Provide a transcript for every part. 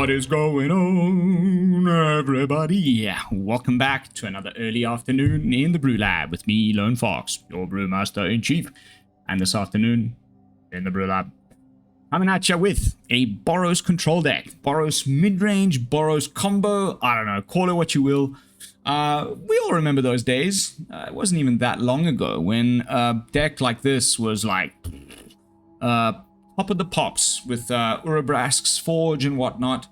What is going on, everybody? Yeah, welcome back to another early afternoon in the BrewLab with me, Lone Fox, your Brewmaster-in-Chief. And this afternoon, in the BrewLab, coming at you with a Boros control deck. Boros mid-range, Boros combo, I don't know, call it what you will. We all remember those days. It wasn't even that long ago when a deck like this was like... top of the pops with Urabrask's Forge and whatnot.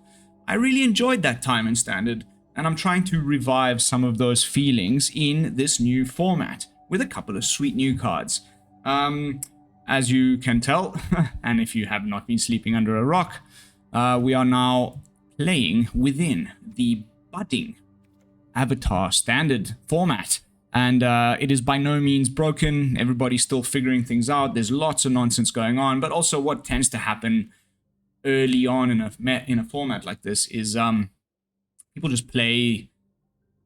I really enjoyed that time in Standard, and I'm trying to revive some of those feelings in this new format with a couple of sweet new cards. As you can tell, and if you have not been sleeping under a rock, we are now playing within the budding Avatar Standard format. And it is by no means broken. Everybody's still figuring things out. There's lots of nonsense going on. But also what tends to happen early on in a format like this is people just play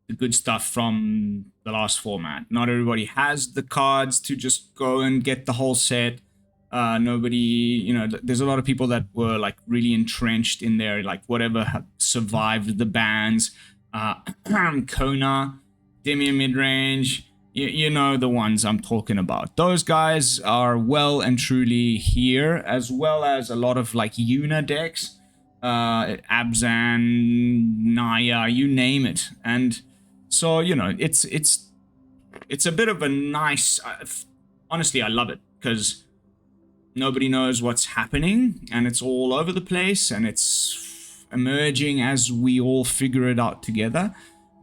the good stuff from the last format. Not everybody has the cards to just go and get the whole set. Nobody, you know, there's a lot of people that were like really entrenched in their, like, whatever survived the bans. Kona, Dimir midrange, you know the ones I'm talking about. Those guys are well and truly here, as well as a lot of like Una decks, Abzan, Naya, you name it. And so, you know, it's a bit of a nice, honestly, I love it because nobody knows what's happening and it's all over the place and it's emerging as we all figure it out together.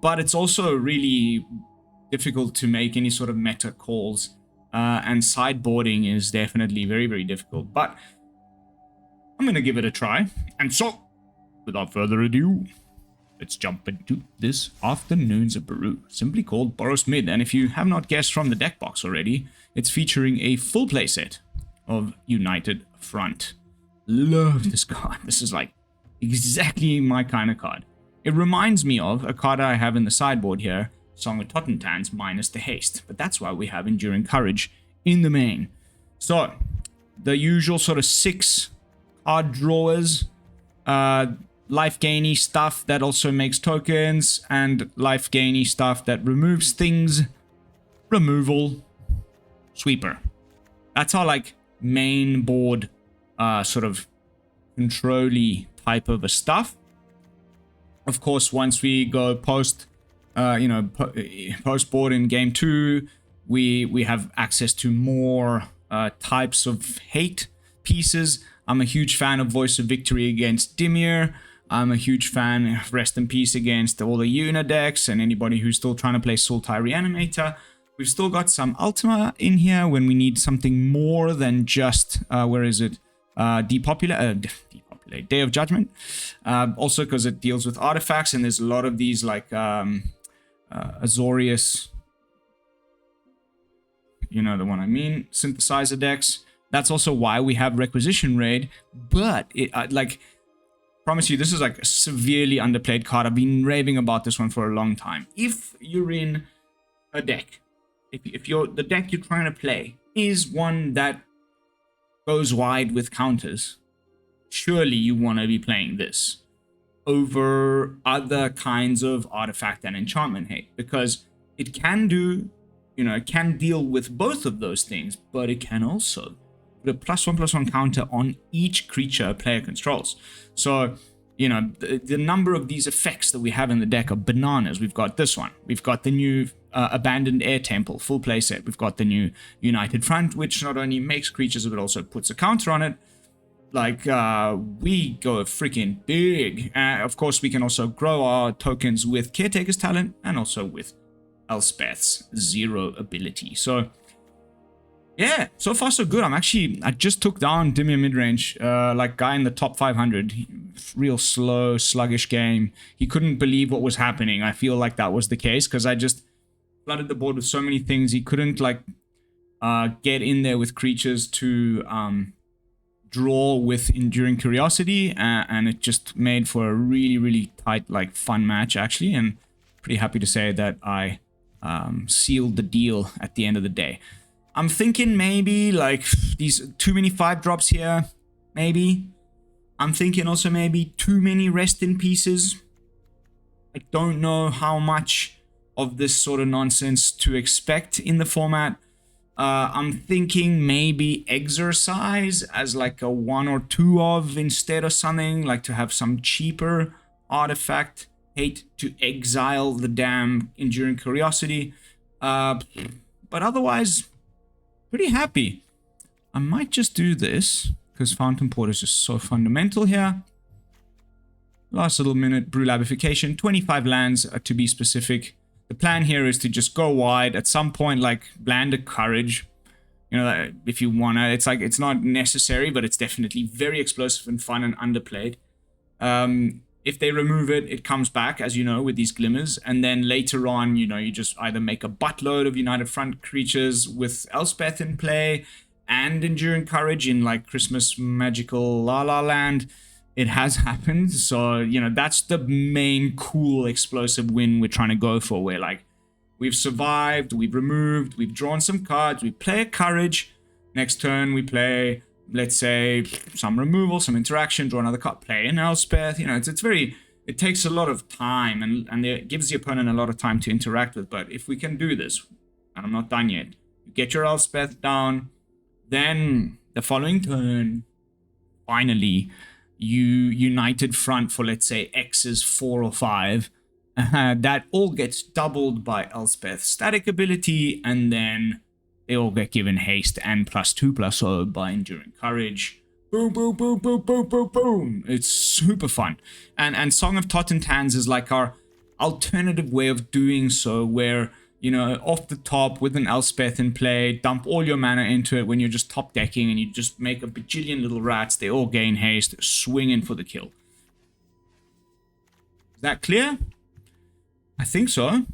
But it's also really difficult to make any sort of meta calls, and sideboarding is definitely very, very difficult. But I'm going to give it a try. And so, without further ado, let's jump into this afternoon's brew, simply called Boros Mid. And if you have not guessed from the deck box already, it's featuring a full playset of United Front. Love this card. This is like exactly my kind of card. It reminds me of a card I have in the sideboard here, Song of Tottentans minus the haste, but that's why we have Enduring Courage in the main. So, the usual sort of 6 card drawers, life gainy stuff that also makes tokens, and life gainy stuff that removes things, removal, sweeper. That's our like main board sort of control-y type of a stuff. Of course, once we go post board in game 2, we have access to more types of hate pieces. I'm a huge fan of Voice of Victory against Dimir. I'm a huge fan of Rest in Peace against all the Una decks and anybody who's still trying to play Sultai Reanimator. We've still got some Ultima in here when we need something more than just, Day of Judgment. Also because it deals with artifacts, and there's a lot of these like Azorius, you know the one I mean, synthesizer decks. That's also why we have Requisition Raid, but it promise you, this is like a severely underplayed card. I've been raving about this one for a long time. If you're in a deck, if the deck you're trying to play is one that goes wide with counters, surely you want to be playing this over other kinds of artifact and enchantment hate, because it can do, you know, it can deal with both of those things, but it can also put a +1/+1 counter on each creature a player controls. So, you know, the number of these effects that we have in the deck are bananas. We've got this one. We've got the new Abandoned Air Temple, full playset. We've got the new United Front, which not only makes creatures, but also puts a counter on it. Like, we go freaking big. Of course, we can also grow our tokens with Caretaker's Talent and also with Elspeth's 0 ability. So, yeah, so far so good. I just took down Dimir midrange, like guy in the top 500. Real slow, sluggish game. He couldn't believe what was happening. I feel like that was the case because I just flooded the board with so many things. He couldn't, like, get in there with creatures to... draw with Enduring Curiosity, and it just made for a really, really tight, like, fun match, actually, and pretty happy to say that I sealed the deal at the end of the day. I'm thinking maybe, like, these too many 5-drops here, maybe. I'm thinking also maybe too many rest in pieces. I don't know how much of this sort of nonsense to expect in the format. I'm thinking maybe exercise as like a 1 or 2 of instead of something, like to have some cheaper artifact. Hate to exile the damn Enduring Curiosity. But otherwise, pretty happy. I might just do this, because Fountain Port is just so fundamental here. Last little minute, BrewLabification, 25 lands to be specific. The plan here is to just go wide. At some point, like, land a Courage. You know, if you wanna, it's like, it's not necessary, but it's definitely very explosive and fun and underplayed. If they remove it, it comes back, as you know, with these glimmers. And then later on, you know, you just either make a buttload of United Front creatures with Elspeth in play and Enduring Courage in, like, Christmas Magical La La Land. It has happened. So, you know, that's the main cool explosive win we're trying to go for. Where, like, we've survived, we've removed, we've drawn some cards, we play a Courage. Next turn, we play, let's say, some removal, some interaction, draw another card, play an Elspeth. You know, it's very, it takes a lot of time and it gives the opponent a lot of time to interact with. But if we can do this, and I'm not done yet, you get your Elspeth down, then the following turn, finally, you United Front for, let's say, X's 4 or 5. That all gets doubled by Elspeth's static ability, and then they all get given haste and +2/+0 by Enduring Courage. Boom, boom, boom, boom, boom, boom, boom. It's super fun. And Song of Tottentans is like our alternative way of doing so, where, you know, off the top with an Elspeth in play, dump all your mana into it when you're just top decking and you just make a bajillion little rats. They all gain haste, swing in for the kill. Is that clear? I think so.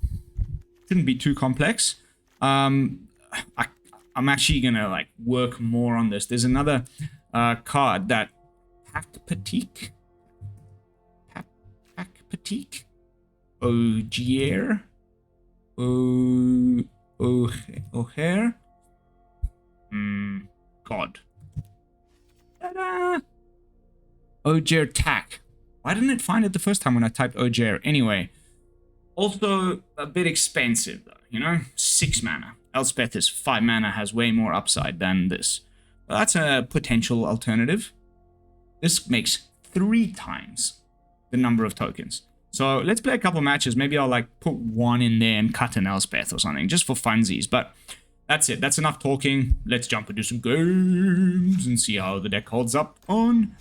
Shouldn't be too complex. I'm actually gonna like work more on this. There's another card that Pac-Patique Ogier O'Hare. God. Ta-da! Ogier Tack. Why didn't it find it the first time when I typed Ogier? Anyway. Also a bit expensive though, you know? 6 mana. Elspeth is 5 mana, has way more upside than this. But that's a potential alternative. This makes 3 times the number of tokens. So let's play a couple matches. Maybe I'll like put 1 in there and cut an Elspeth or something, just for funsies. But that's it. That's enough talking. Let's jump into some games and see how the deck holds up on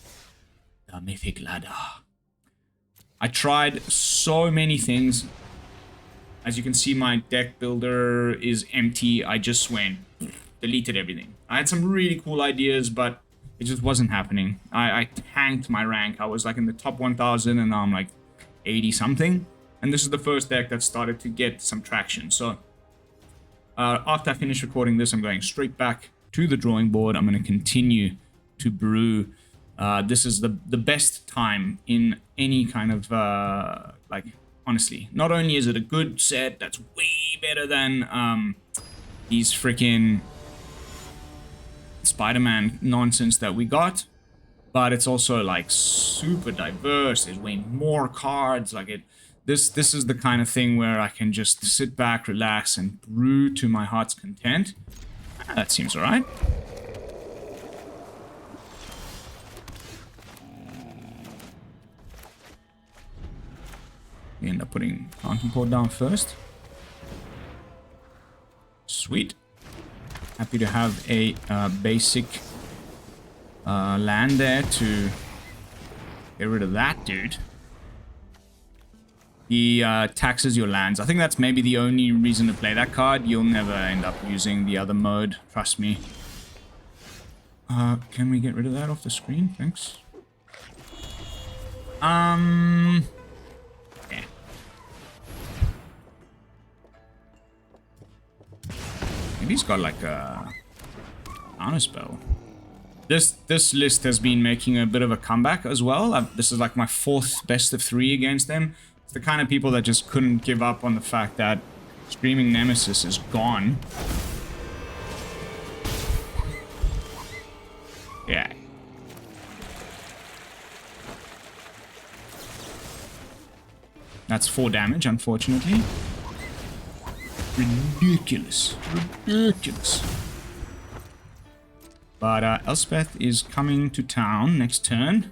the Mythic ladder. I tried so many things. As you can see, my deck builder is empty. I just went, deleted everything. I had some really cool ideas, but it just wasn't happening. I tanked my rank. I was like in the top 1,000 and now I'm like 80 something. And this is the first deck that started to get some traction. So after I finish recording this, I'm going straight back to the drawing board. I'm going to continue to brew. This is the best time in any kind of like, honestly, not only is it a good set that's way better than these freaking Spider-Man nonsense that we got, but it's also like super diverse. There's way more cards. Like this is the kind of thing where I can just sit back, relax, and brew to my heart's content. That seems alright. We end up putting Fountain Port down first. Sweet. Happy to have a basic land there to get rid of that dude. He taxes your lands. I think that's maybe the only reason to play that card. You'll never end up using the other mode. Trust me. Can we get rid of that off the screen? Thanks. Maybe he's got like a honor spell. This list has been making a bit of a comeback as well. This is like my 4th best of 3 against them. It's the kind of people that just couldn't give up on the fact that Screaming Nemesis is gone. Yeah. That's 4 damage, unfortunately. Ridiculous. Ridiculous. But Elspeth is coming to town next turn.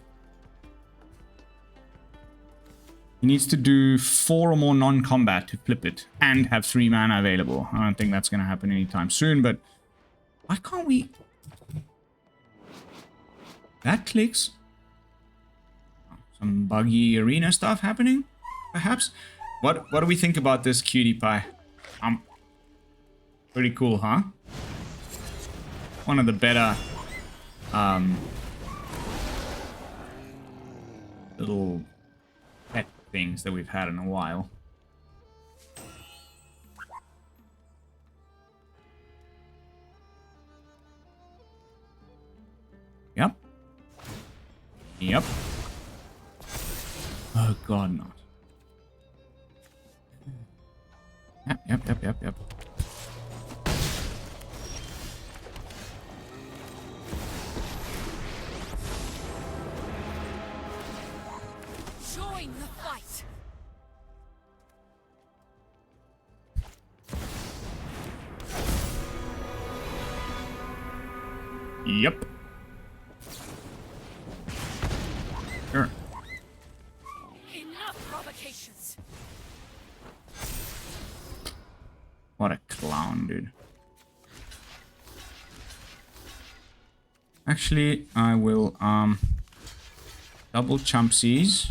He needs to do 4 or more non-combat to flip it and have 3 mana available. I don't think that's going to happen anytime soon, but why can't we... That clicks. Some buggy arena stuff happening, perhaps? What do we think about this cutie pie? Pretty cool, huh? One of the better little pet things that we've had in a while. Yep. Yep. Oh god, not. Yep. Join the fight. Yep. Sure. Enough provocations. What a clown, dude. Actually, I will double chumpsies.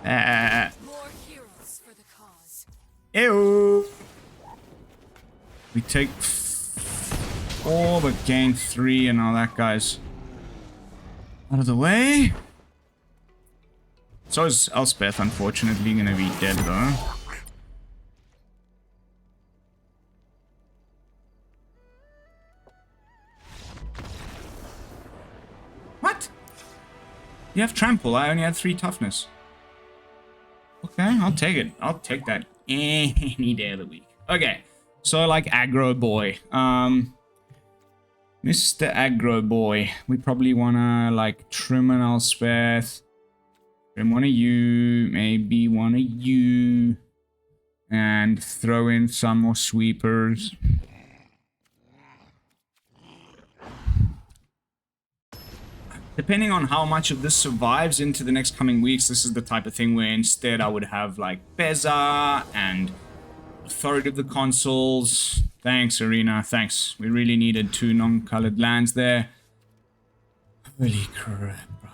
Not so more heroes for the cause. Ew. We take 4, but gain 3, and all that guy's out of the way. So is Elspeth, unfortunately, gonna be dead though. What? You have trample. I only had 3 toughness. Okay, I'll take it. I'll take that any day of the week. Okay, so like aggro boy. Mr. Aggro boy. We probably wanna like trim an Elspeth. Trim one of you, maybe one of you. And throw in some more sweepers. Depending on how much of this survives into the next coming weeks, this is the type of thing where instead I would have like Beza and Authority of the Consuls. Thanks, Arena. Thanks. We really needed 2 non-colored lands there. Holy crap, bro.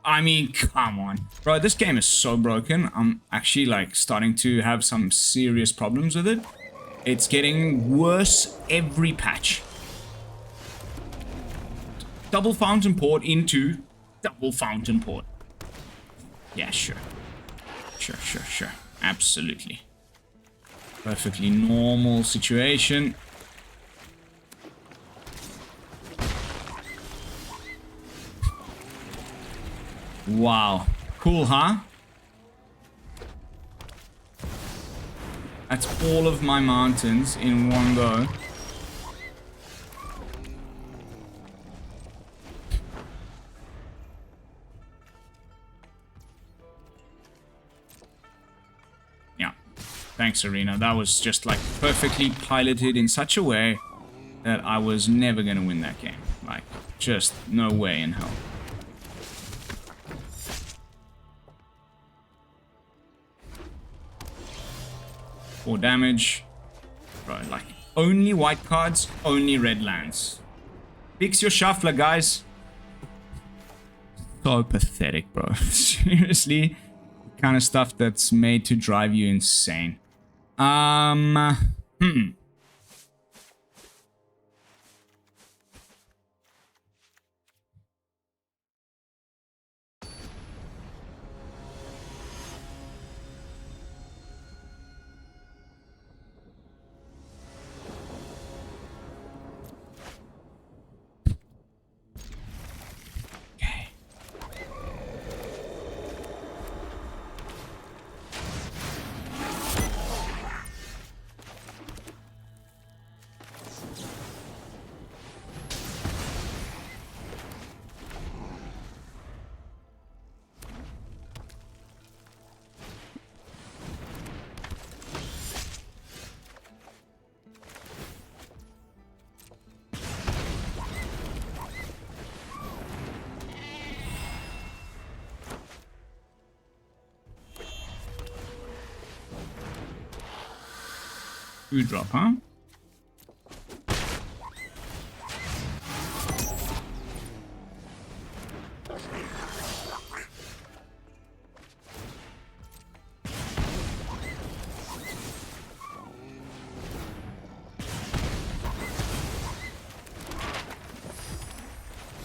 I mean, come on. Bro, this game is so broken. I'm actually like starting to have some serious problems with it. It's getting worse every patch. Double fountain port into double fountain port. Yeah, sure. Sure. Absolutely. Perfectly normal situation. Wow. Cool, huh? That's all of my mountains in one go. Thanks, Arena. That was just like perfectly piloted in such a way that I was never going to win that game. Like, just no way in hell. Four damage. Bro, like, only white cards, only red lands. Fix your shuffler, guys. So pathetic, bro. Seriously. The kind of stuff that's made to drive you insane. 2 drop, huh?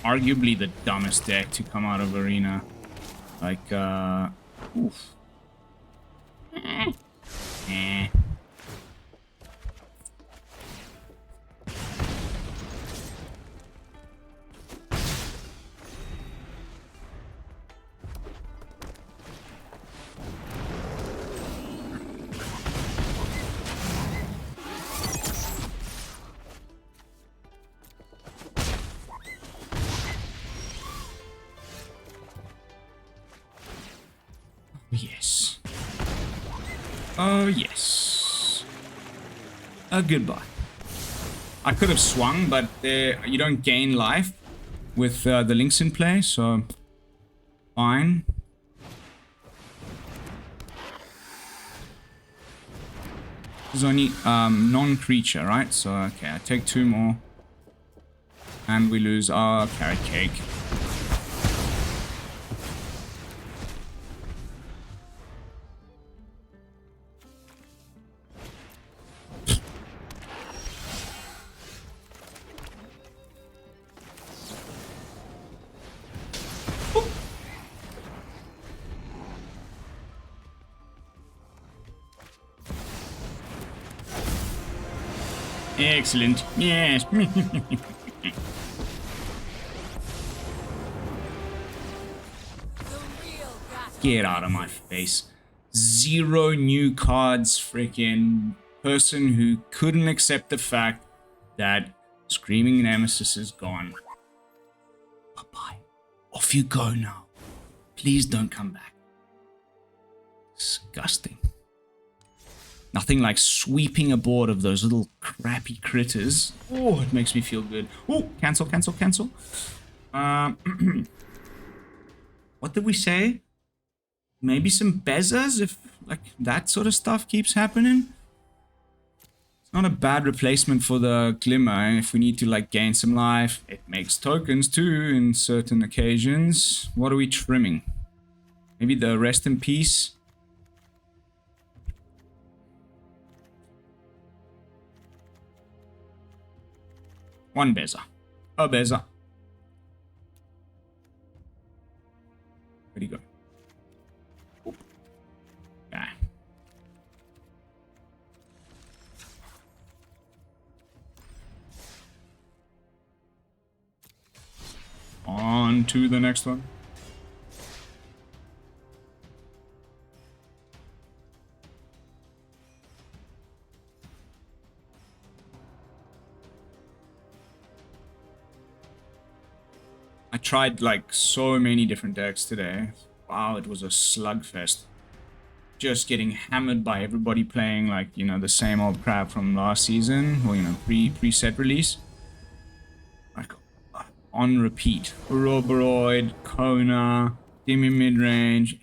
Arguably the dumbest deck to come out of Arena. Like, oof. Eh. Yes. Oh, yes. Goodbye. I could have swung, but you don't gain life with the links in play, so fine. There's only non-creature, right? So, okay, I take 2 more. And we lose our carrot cake. Excellent. Yes. Get out of my face. 0 new cards, freaking person who couldn't accept the fact that Screaming Nemesis is gone. Bye-bye. Off you go now. Please don't come back. Disgusting. Nothing like sweeping a board of those little crappy critters. Oh, it makes me feel good. Oh, cancel, cancel, cancel. What did we say? Maybe some Bezzas if like that sort of stuff keeps happening. It's not a bad replacement for the Glimmer if we need to like gain some life. It makes tokens too in certain occasions. What are we trimming? Maybe the Rest in Peace. One Beza. A Beza. Where'd he go? Oop. Okay. On to the next one. I tried like so many different decks today. Wow, it was a slugfest. Just getting hammered by everybody playing like, you know, the same old crap from last season, or, you know, pre-set release. Like, on repeat. Uroboroid, Kona, Demi Midrange,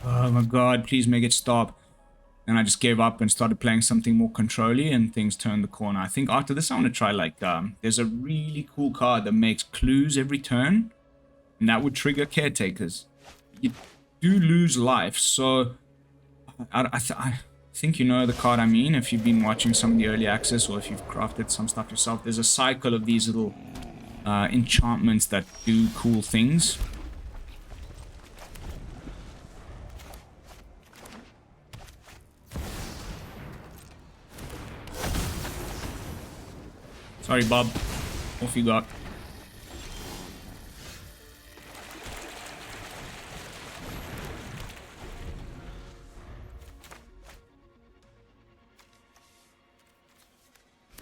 oh my god, please make it stop. And I just gave up and started playing something more control-y, and things turned the corner. I think after this I want to try like, there's a really cool card that makes clues every turn. And that would trigger caretakers. You do lose life, so I think you know the card I mean if you've been watching some of the early access or if you've crafted some stuff yourself. There's a cycle of these little enchantments that do cool things. Sorry, Bob. Off you got.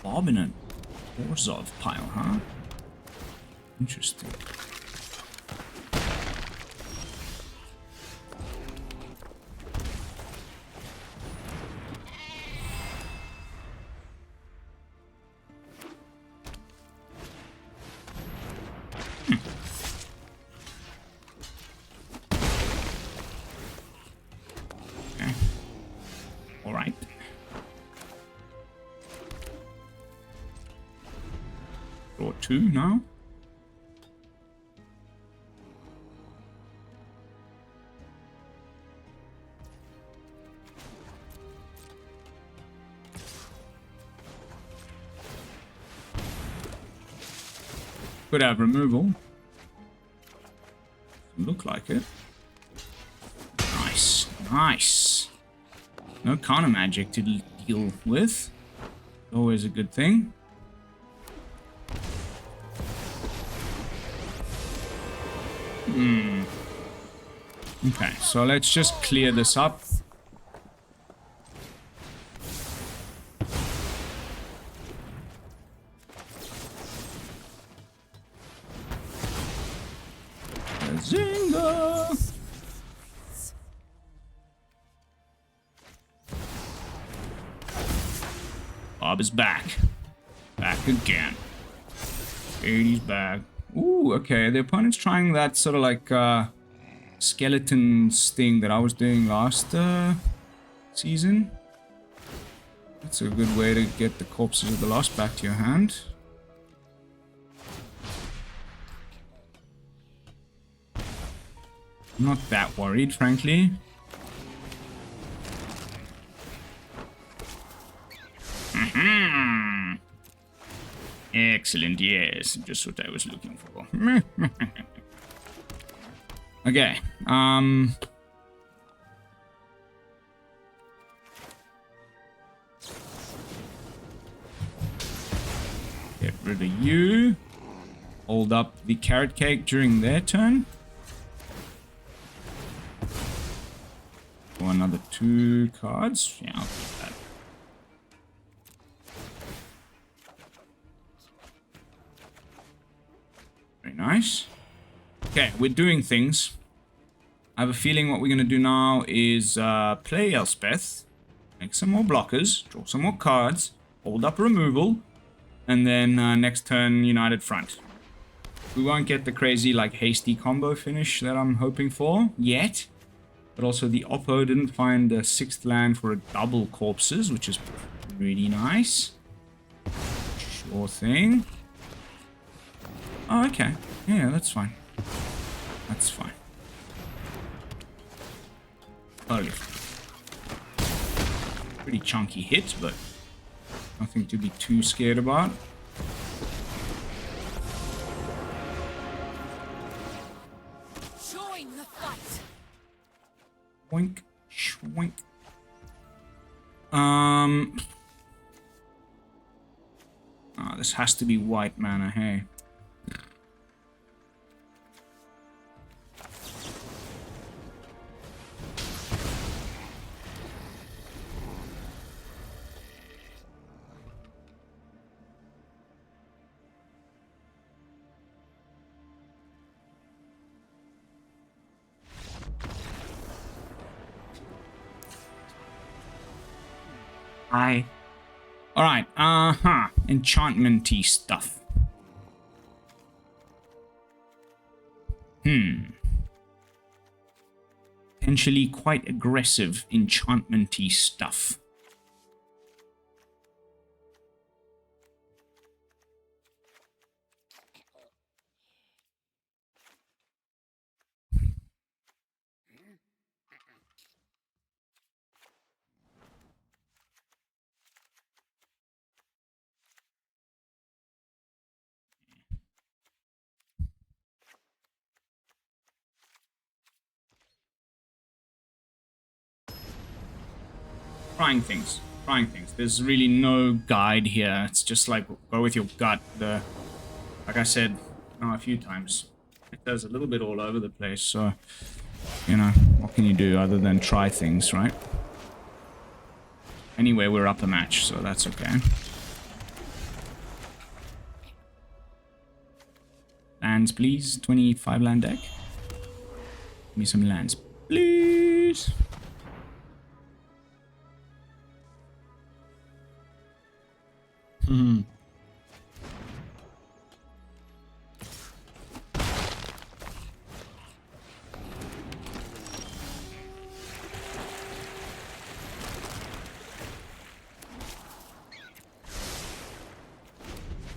Bob in a Orzhov pile, huh? Interesting. Draw 2 now. Could have removal. Look like it. Nice, nice. No counter magic to deal with. Always a good thing. Okay, so let's just clear this up. Zinga! Bob is back. Back again. 80's back. Ooh, okay. The opponent's trying that sort of like skeletons thing that I was doing last season. That's a good way to get the corpses of the lost back to your hand. I'm not that worried, frankly. Excellent, yes. Just what I was looking for. Okay, get rid of you. Hold up the carrot cake during their turn. For another 2 cards. Yeah, I'll keep that. Very nice. Okay, we're doing things. I have a feeling what we're going to do now is play Elspeth, make some more blockers, draw some more cards, hold up removal, and then next turn United Front. We won't get the crazy like hasty combo finish that I'm hoping for yet. But also the Oppo didn't find a 6th land for a double corpses, which is really nice. Sure thing. Oh, okay. Yeah, that's fine. That's fine. Totally fine. Pretty chunky hit, but nothing to be too scared about. Join the fight. Boink, schwoink. This has to be white mana, hey. Hi. Alright, enchantment-y stuff. Potentially quite aggressive enchantment-y stuff. Trying things. There's really no guide here. It's just like go with your gut. Like I said a few times, it does a little bit all over the place. So, you know, what can you do other than try things, right? Anyway, we're up a match, so that's okay. Lands, please. 25 land deck. Give me some lands, please.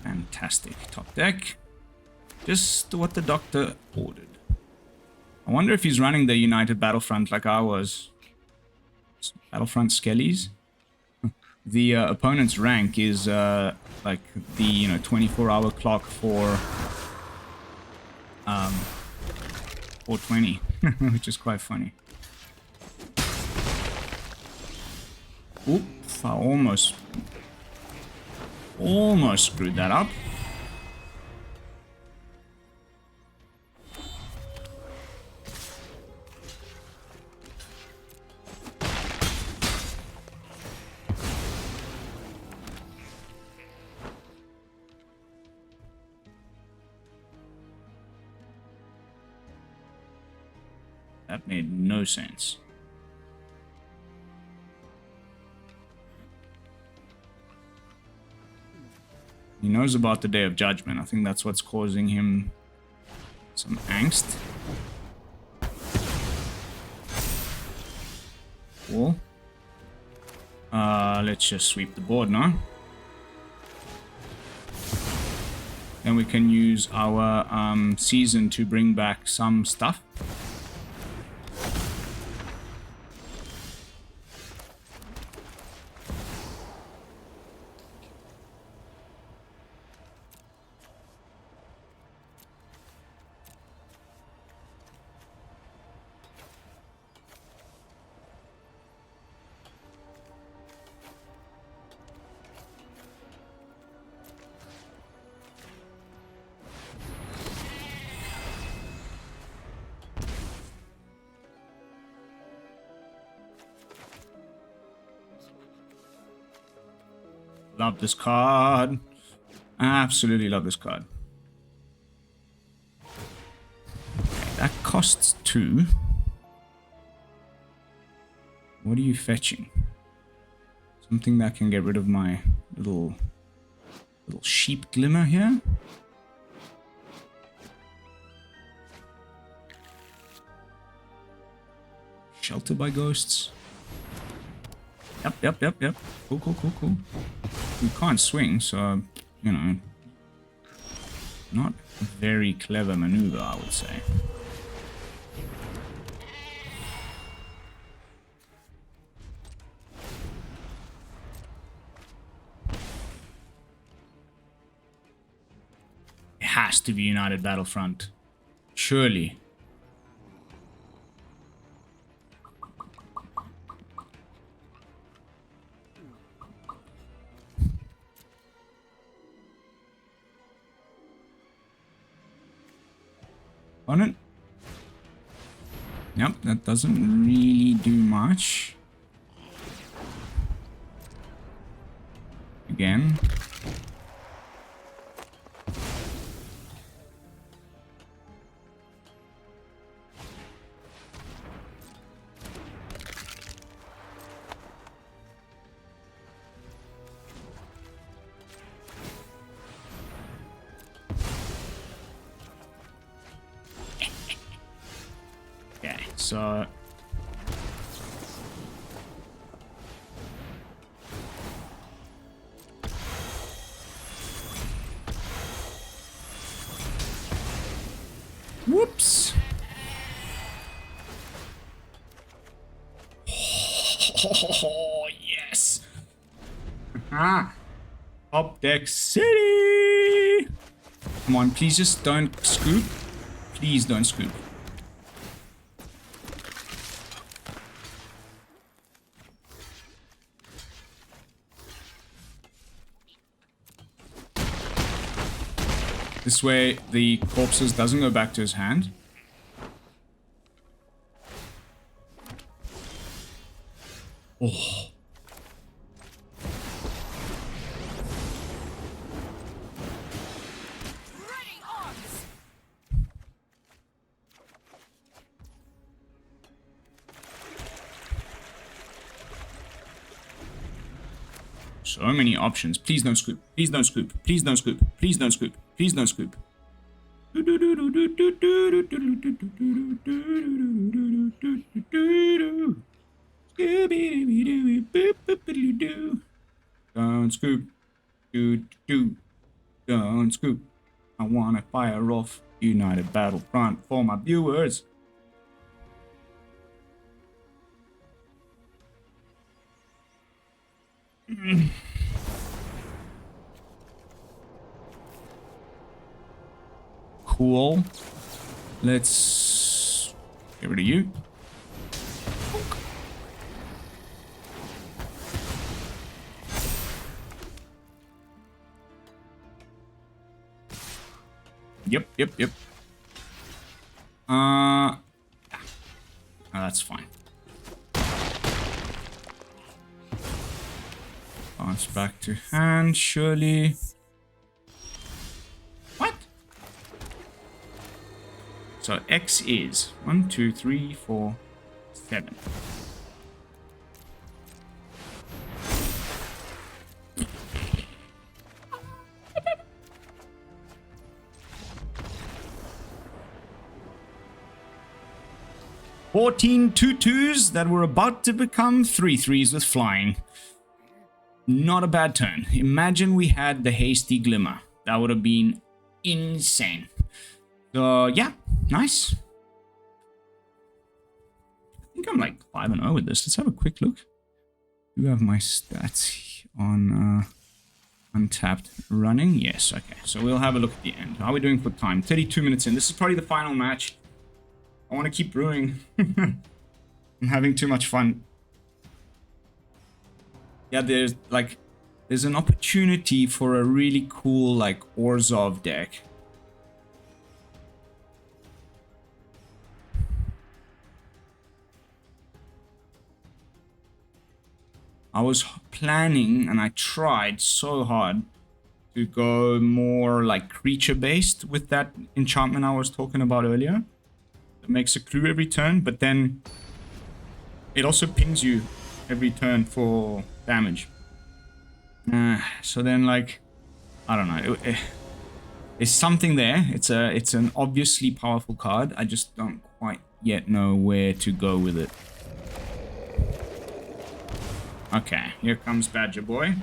Fantastic. Top deck. Just what the doctor ordered. I wonder if he's running the United Battlefront like I was. Battlefront Skellies. The opponent's rank is like the 24-hour clock for 420, which is quite funny. Oops, I almost screwed that up. That made no sense. He knows about the Day of Judgment. I think that's what's causing him some angst. Cool. Let's just sweep the board now. Then we can use our season to bring back some stuff. Love this card. Absolutely love this card. That costs 2. What are you fetching? Something that can get rid of my little sheep glimmer here. Shelter by ghosts. Yep. Cool. You can't swing, so, not a very clever maneuver, I would say. It has to be United Battlefront. Surely. On it. Yep, that doesn't really do much. Again. So whoops. Oh, yes. Top deck city. Come on, please just don't scoop. Please don't scoop. This way, the corpses doesn't go back to his hand. Oh. Ready arms. So many options. Please don't scoop. Please don't scoop. Please don't scoop. Please don't scoop. Please don't scoop. Don't scoop. Do. Don't scoop. I wanna fire off United Battlefront for my viewers. Cool. Let's get rid of you. Yep. Oh, that's fine. Bounce back to hand, surely. What? So X is 1, 2, 3, 4, 7. Fourteen 2-2s that were about to become 3-3s with flying. Not a bad turn. Imagine we had the Hasty Glimmer. That would have been insane. So, yeah, nice. I think I'm like 5-0 with this. Let's have a quick look. Do you have my stats on Untapped running? Yes, okay. So we'll have a look at the end. How are we doing for time? 32 minutes in. This is probably the final match. I want to keep brewing. I'm having too much fun. Yeah, there's an opportunity for a really cool like Orzhov deck. I was planning and I tried so hard to go more like creature based with that enchantment I was talking about earlier. It makes a clue every turn, but then it also pings you every turn for damage. So then, like, I don't know. There's something there. It's an obviously powerful card. I just don't quite yet know where to go with it. Okay, here comes Badger Boy.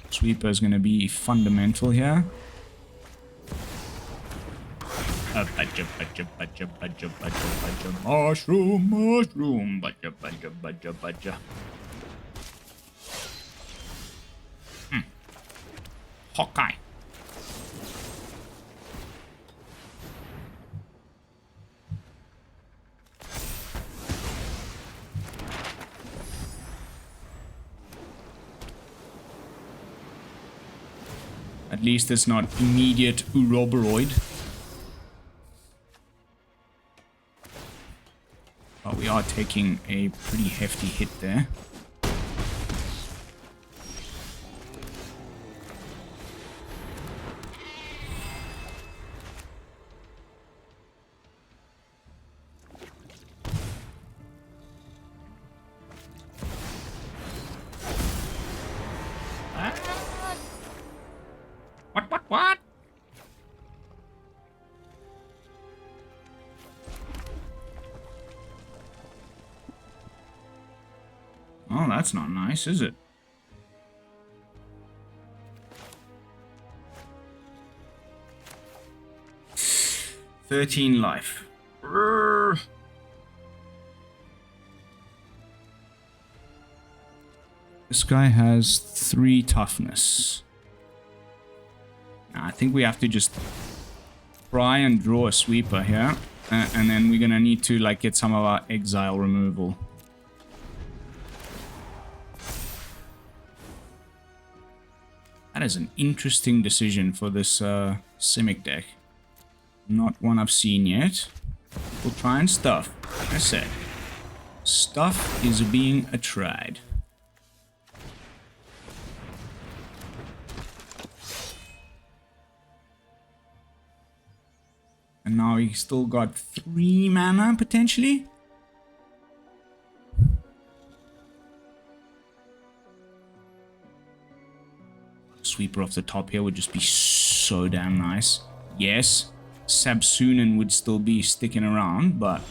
Sweeper's gonna be fundamental here. Badger, mushroom, badger. Hawkeye. At least it's not immediate Ouroboros. But we are taking a pretty hefty hit there. What? Oh, that's not nice, is it? $13 life. This guy has 3 toughness. I think we have to just try and draw a sweeper here. And then we're gonna need to like get some of our exile removal. That is an interesting decision for this Simic deck. Not one I've seen yet. We'll try and stuff. Like I said, stuff is being tried. And now he's still got 3 mana potentially. Sweeper off the top here would just be so damn nice. Yes, Sabsunin would still be sticking around, but...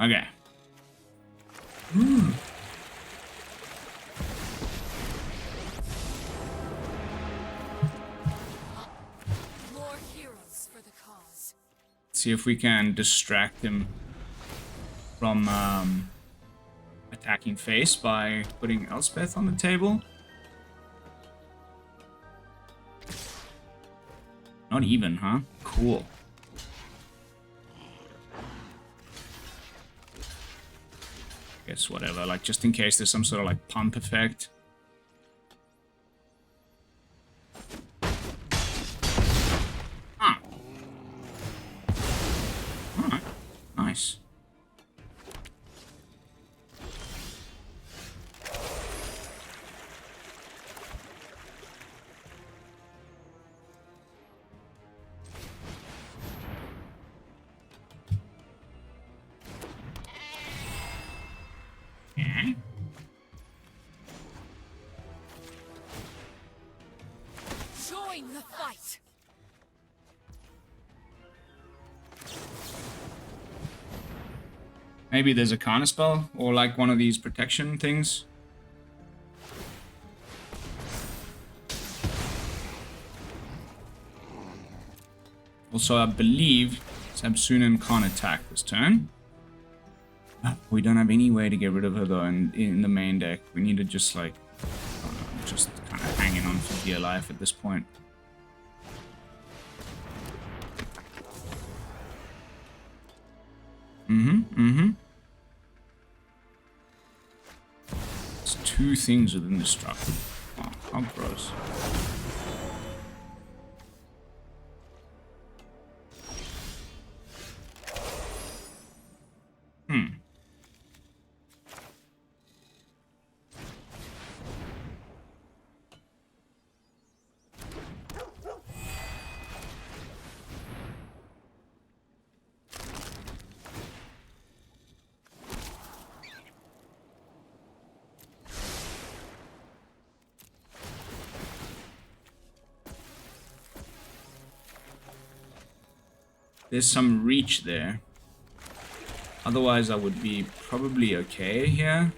Okay. See if we can distract him from attacking face by putting Elspeth on the table. Not even, huh? Cool. Guess whatever, like just in case there's some sort of like pump effect. Ah. Alright, nice. Join the fight. Maybe there's a counterspell or like one of these protection things. Also, I believe Samsunan can't attack this turn. We don't have any way to get rid of her though in the main deck. We need to just like, I don't know, just kind of hanging on for dear life at this point. There's two things within this structure. Oh, how gross. There's some reach there. Otherwise, I would be probably okay here.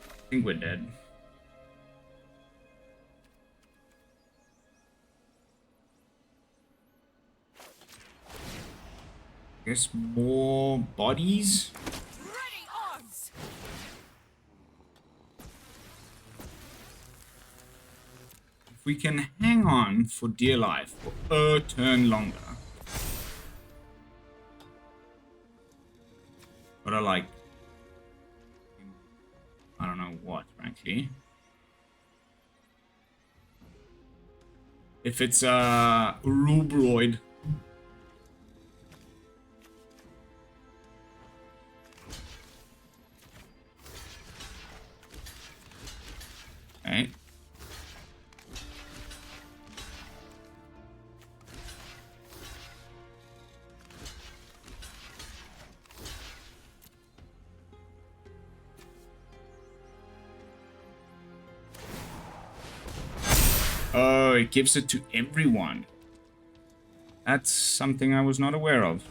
I think we're dead. Guess more bodies. Ready arms. If we can hang on for dear life for a turn longer. But I like, I don't know what, frankly. If it's Rubroid. Okay. Oh, it gives it to everyone. That's something I was not aware of.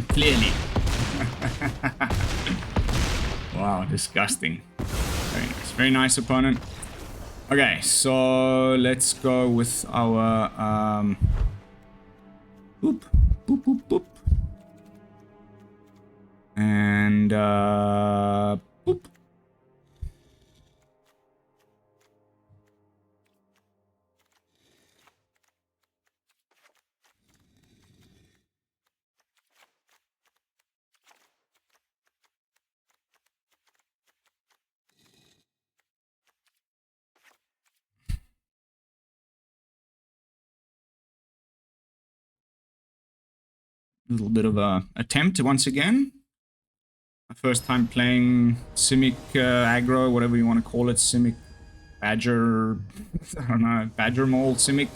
Clearly. Wow, disgusting. Very nice. Very nice opponent. Okay, so let's go with our boop, boop, boop, boop. And boop. A little bit of a attempt once again. My first time playing Simic Aggro, whatever you want to call it, Simic Badger, I don't know, Badger Mole Simic.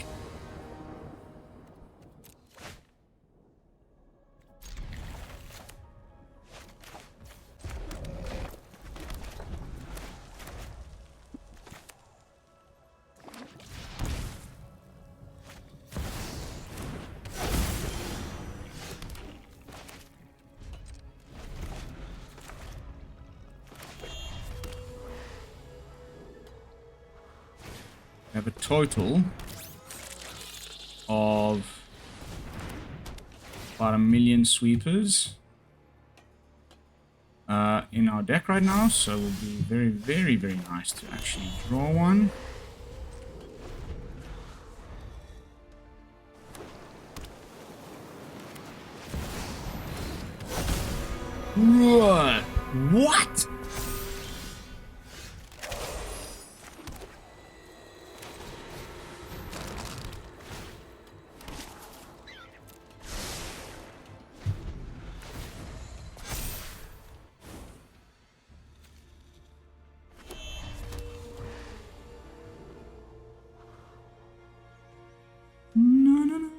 have a total of about 1 million sweepers in our deck right now, so it will be very, very, very nice to actually draw one. What? No.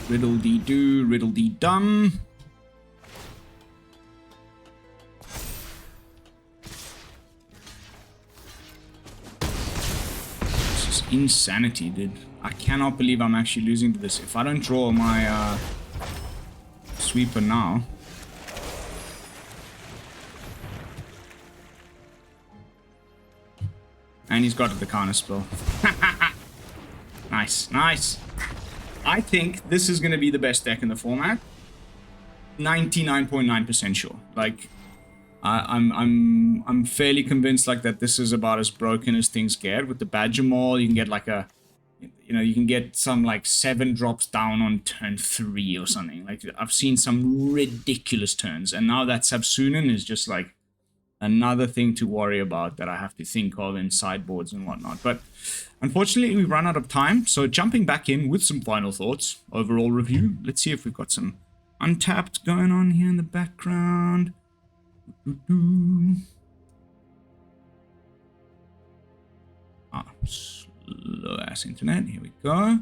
Riddle-dee-doo, riddle-dee-dum. This is insanity, dude. I cannot believe I'm actually losing to this. If I don't draw my sweeper now... And he's got the counter spell. Nice, nice. I think this is going to be the best deck in the format. 99.9% sure. Like, I'm fairly convinced like that this is about as broken as things get. With the Badger Maul, you can get like a, you know, you can get some like 7 drops down on turn 3 or something. Like, I've seen some ridiculous turns, and now that Sabsunin is just like another thing to worry about that I have to think of in sideboards and whatnot. But unfortunately, we've run out of time. So jumping back in with some final thoughts, overall review. Let's see if we've got some untapped going on here in the background. Slow ass internet. Here we go.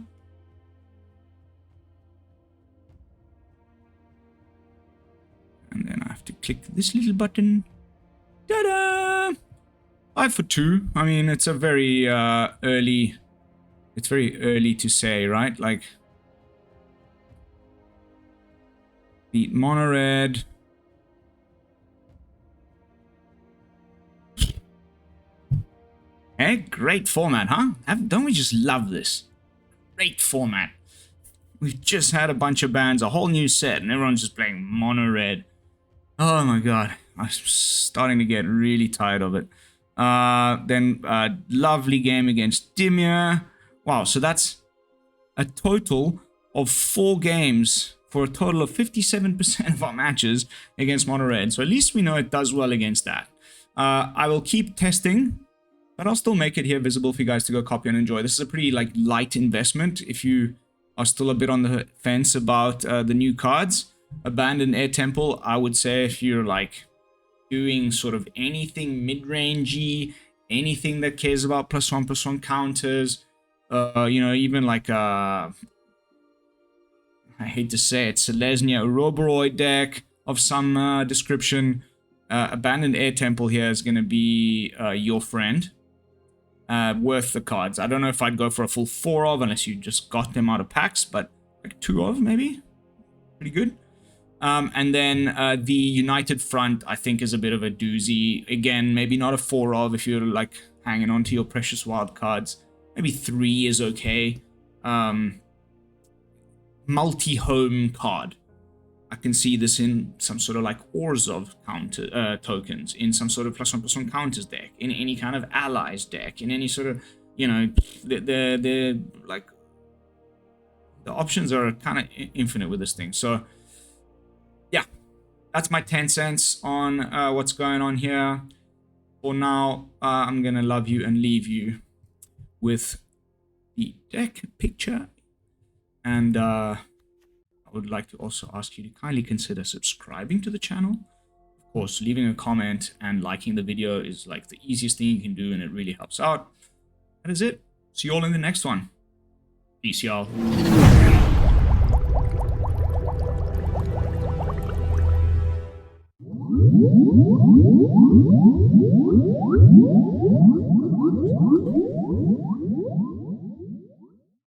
And then I have to click this little button. Ta-da! 5 for 2. I mean, it's a very early... It's very early to say, right? Like... Beat mono red. Hey, great format, huh? Don't we just love this? Great format. We've just had a bunch of bans, a whole new set, and everyone's just playing mono red. Oh my god. I'm starting to get really tired of it. Then lovely game against Dimir. Wow, so that's a total of 4 games for a total of 57% of our matches against mono red. So at least we know it does well against that. I will keep testing, but I'll still make it here visible for you guys to go copy and enjoy. This is a pretty like light investment if you are still a bit on the fence about the new cards. Abandoned Air Temple, I would say if you're like doing sort of anything mid-rangey, anything that cares about +1/+1 counters, you know, even like I hate to say it, Selesnya Ouroboros deck of some description. Abandoned Air Temple here is going to be your friend. Worth the cards. I don't know if I'd go for a full 4 of unless you just got them out of packs, but like 2 of maybe. Pretty good. And then the United Front, I think, is a bit of a doozy. Again, maybe not a 4 of if you're like hanging on to your precious wild cards. Maybe 3 is okay. Multi-home card. I can see this in some sort of like Orzhov counter tokens, in some sort of +1/+1 counters deck, in any kind of allies deck, in any sort of, you know, the like the options are kind of infinite with this thing. So yeah, that's my 10 cents on what's going on here. For now, I'm gonna love you and leave you with the deck picture, and I would like to also ask you to kindly consider subscribing to the channel. Of course, leaving a comment and liking the video is like the easiest thing you can do, and it really helps out. That is it. See you all in the next one. Peace, y'all.